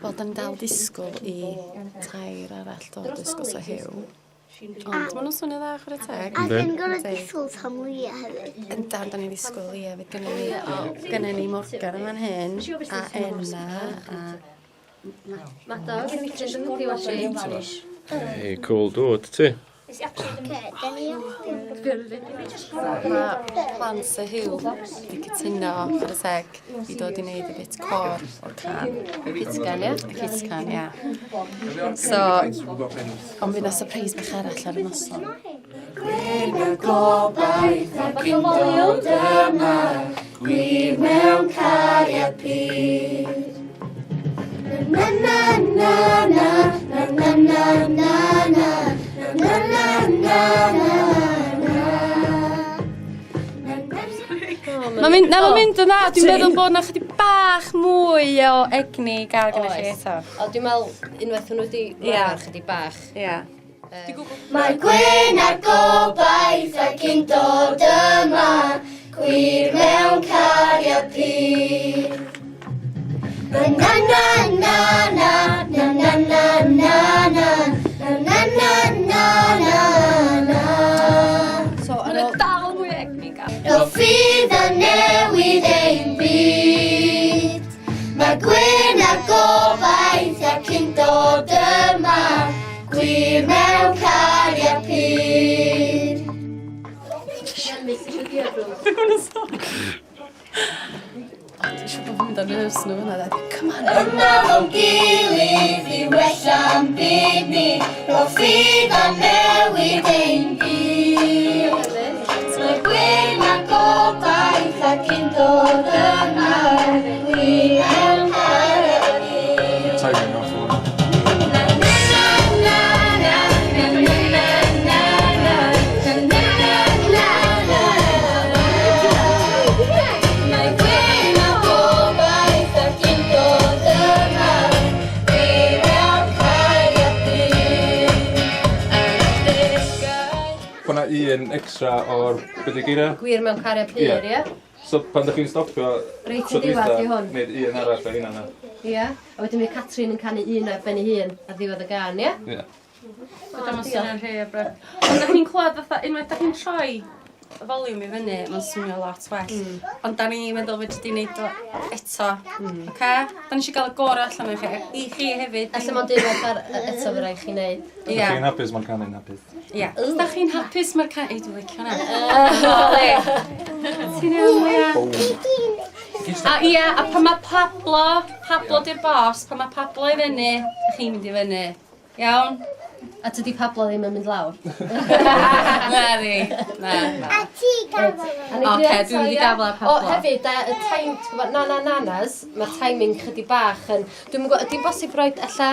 Wel, da ni dal disgwyl I tair arall dod ysgos o hyw. Ond maen nhw'n swnio dda chwarae teg. A dyn gorau disgwyl tam Lia hefyd. Yndan, da ni ddisgwyl Lia hefyd. Gynnu ni Morgan yn fan hyn, a Enna, a... Madog, yn mitrin yn hwri washi. Hey, cool dude, ti? Mae plant y hyw wedi cytuno chwarae teg I dod I wneud y bit cor o'r can. Pitgan, ia? Y kitcan, ia. So, ond fydd na surprise bach arall ar y noson. Gwyn y gobaith ac yn dod yma, gwir mewn cariad pur. Na na na na na na na na na na na na na na. Mae'n mynd yna, dwi'n meddwl bod na chydig bach mwy o egni I gael gyda chi eto. O, dwi'n meddwl unwaith hwnnw wedi rhaid chydig bach. Ia. Mae gwyn a'r gobaith ac yn dod yma, gwir mewn cariad pur. Na na na na na na na na na na na na na na na. So, Mae'n dal mwy o egni gael. Ro fydd a newid ein byd. Mae gwyn a'r gobaith ac yn dod yma, gwir mewn cariad pur. Dwi'n siŵr bod fi'n mynd ar nerves nhw yna, dad. Come on. Yna fo'n gilydd I wella'n byd ni, ro fydd a newid ein byd. Mae gwyn a gobaith ac yn dod yma, gwir mewn cariad pur. Timing off one. Na na na na na na na na na na na na. Mae gwyn a gobaith ac yn dod yma, gwir mewn cariad pur. Hwna un extra o'r byddu geiriau. gwir mewn cariad pur, Ie. ia? So pan ydych chi'n stopio, Reit tro I ddiwedd dwytha, I hwn. Wneud un arall o hynna. Ia. A wedyn mae Catrin yn canu un ar ben ei hun ar ddiwedd y gan, ia? Ie. Dyma swnio'n rhai o bro. Ond da chi'n clywed fatha, unwaith da chi'n troi y volume I fyny, mae'n swnio lot well. Ond da ni'n meddwl fod wedi gwneud o eto. Oce? Da ni eisiau cael y gorau allan o'ch I chi hefyd. Alla mae'n dweud ar eto fy rai chi wneud. Ydych chi'n hapus mae'r canu'n hapus? Ia. Os da chi'n hapus mae'r can... Ei, dwi'n licio hwnna. Ti'n iawn, ia. A ia, a pan mae Pablo di'r bos, pan mae Pablo I fyny, chi'n mynd I fyny. Iawn? A tydi Pablo ddim yn mynd lawr. Na di. Na. A ti gafodd. Oce, dwi'n mynd I gafel ar Pablo. O, hefyd, y time, na-na-nanas, mae'r timing chydig bach yn... Dwi'n gwybod, ydy'n bosib roed alla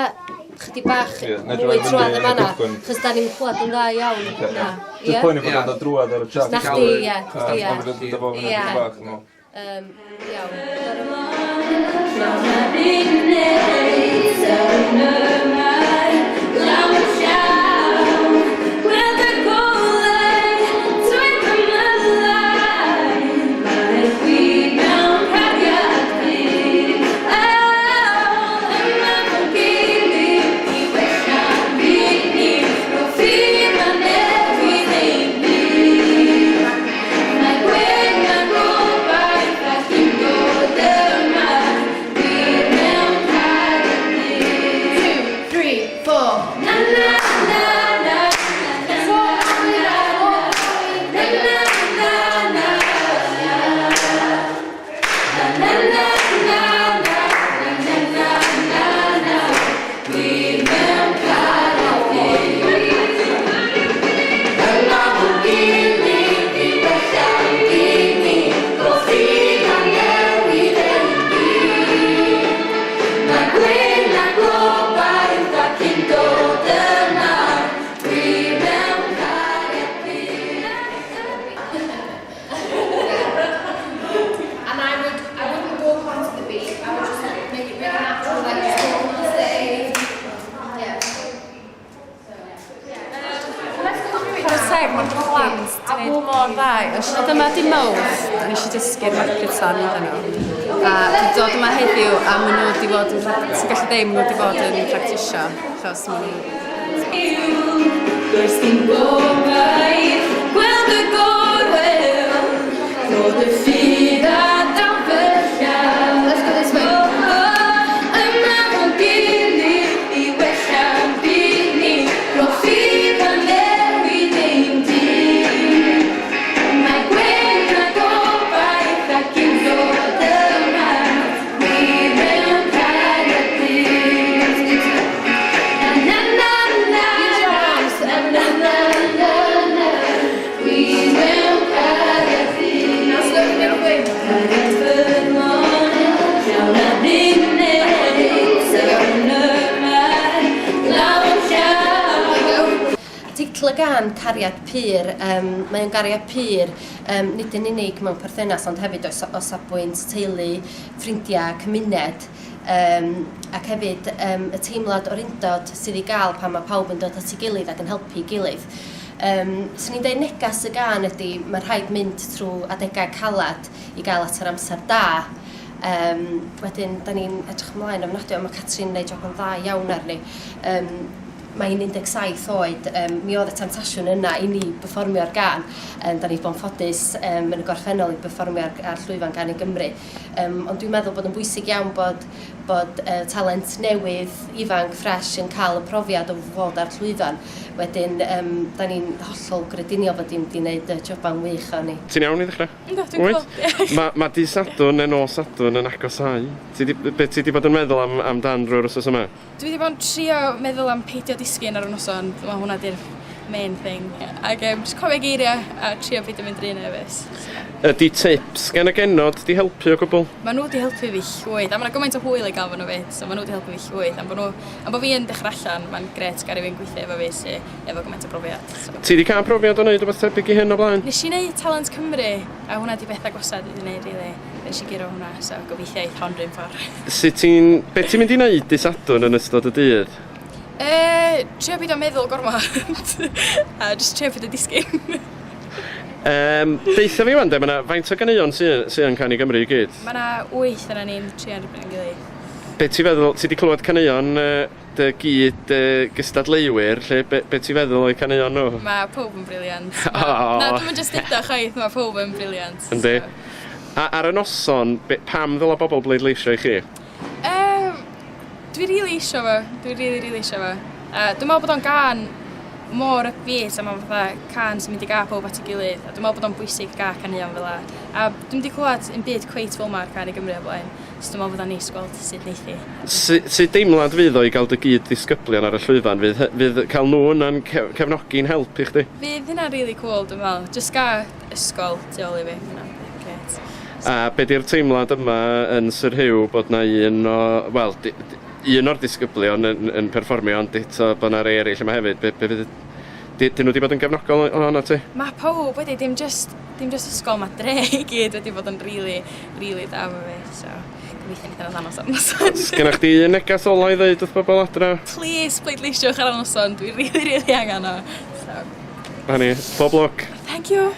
chydig bach Ie, na mwy droi fyny trwad yn y yma, cychwyn. chos da ni'n clywed yn dda iawn. Na. Just poeni bod yn dod drwad ar y chat. Na chdi, ie. Ond fydd yn dod Ie. bach. Iawn. mor dda. Dyma di mawrth, da nes i dysgu'r marketan iddyn nhw. A dwi'n dod yma heddiw a maen nhw wedi bod yn, ti'n gallu deud, maen nhw wedi bod yn practisio. Achos maen nhw... Does dim gobaith, gweld y gorwel, dod y ffydd a danfyllio. Let's go this way. Yma fo'n gilydd i wella'n byd ni, ro ffydd a newid ein dyn. Mae gwen a gobaith ac yn dod yma, wir mewn Cariad Pur. Na na na na. Na na na na, wir mewn Cariad Pur. Cariad Pur mor, llawn a ddimneg, sefyll yma, lawn llaw. Teitl y gan Cariad Pur, mae o'n Cariad Pur nid yn unig mewn perthynas ond hefyd o safbwynt teulu, ffrindiau, cymuned ac hefyd y teimlad o'r undod sydd i gael pan mae pawb yn dod at ei gilydd ac yn helpu gilydd. Swn i'n dweud negas y gan ydy mae rhaid mynd trwy adegau calad i gael at yr amser da. Wedyn, da ni'n edrych ymlaen ofnadwy, mae Catrin yn gwneud job yn dda iawn arni. Mae'n 17 oed, mi oedd y tentasiwn yna i ni berfformio'r gan. Da ni bod yn ffodus yn y gorffennol i berfformio ar llwyfan gan y Gymru. Ond dwi'n meddwl bod yn bwysig iawn bod talent newydd, ifanc, ffres yn cael y profiad o fod ar llwyfan. Wedyn, da ni'n hollol gredinio bod ni'n gwneud y joban wych o ni. Ti'n iawn i ddechrau? Ynddo, dwi'n gweld. Mae di Sadwn yn ôl Sadwn yn agosau. Be ti di bod yn meddwl am dan drwy'r wrsos yma? Dwi wedi bod yn trio meddwl am peidio disgyn ar y noson, mae hwnna di'r main thing. Ac just cofio geiriau a trio peidio mynd rhan efo. Ydy tips gan y genod di helpu o gwbl? Maen nhw wedi helpu fi llwyth, a mae yna gymaint o hwyl i gael fan nhw fi, so maen nhw wedi helpu fi llwyth. Am bod fi yn dechrau allan, mae'n gret gael fi'n gweithio efo fi sy'n efo gymaint o brofiad. Ti di cael profiad o wneud o beth tebyg i hyn o blaen? Nes i wneud Talent Cymru, a hwnna di beth agosad wedi wneud, rili. Nes i giro hwnna, so gobeithio eith hon rhywun ffordd. Be ti'n mynd i wneud di Sadwn yn ystod y dydd? Trio byd o meddwl gormod, a just trio byd o disgyn. Deitha fi wan de, mae yna faint o ganeuon sy'n yn Can i Gymru i gyd? Mae yna 8 yna ni'n trio ar yn gilydd. Be ti feddwl, ti di clywed caneuon dy gyd gystadleuwyr, lle be ti feddwl o'i caneuon nhw? Mae pob yn briliant. Na, dwi'n just dita chwaith, mae pob yn briliant. Yndi. A ar y noson, pam ddylai bobl bleidleisio i chi? Dwi'n rili isio fo, dwi'n rili isio fo. Dwi'n meddwl bod o'n gan mor ybys a mae'n fatha can sy'n mynd i gael pob at ei gilydd. A dwi'n meddwl bod o'n bwysig gael caneuon fel la. A dwi'n wedi clywed yn byd cweit fel ma'r Can i Gymru o blaen. So dwi'n meddwl bod o'n neis gweld sut neithi. Sut deimlad fydd o i gael dy gyd disgyblion ar y llwyfan? Fydd cael nhw yna'n cefnogi'n help i chdi? Fydd hynna'n rili cool, dwi'n meddwl. Just gael ysgol tu ôl i fi. Hynna'n gret. A be di'r teimlad yma yn Syrhyw bod na un o'r disgyblion yn perfformio, ond eto bod na rei eraill yma hefyd. Dyn nhw wedi bod yn gefnogol o honna ti? Mae pob wedi, dim just ysgol mae dre i gyd wedi bod yn rili da efo fi. So, gobeithio nid yna'n anos ar noson. Sgynna chdi negas ola i ddeud wrth bobl adra? Please, pleidleisiwch ar y noson, dwi'n rili angen o. So. Rhannu, bob lwc. Thank you.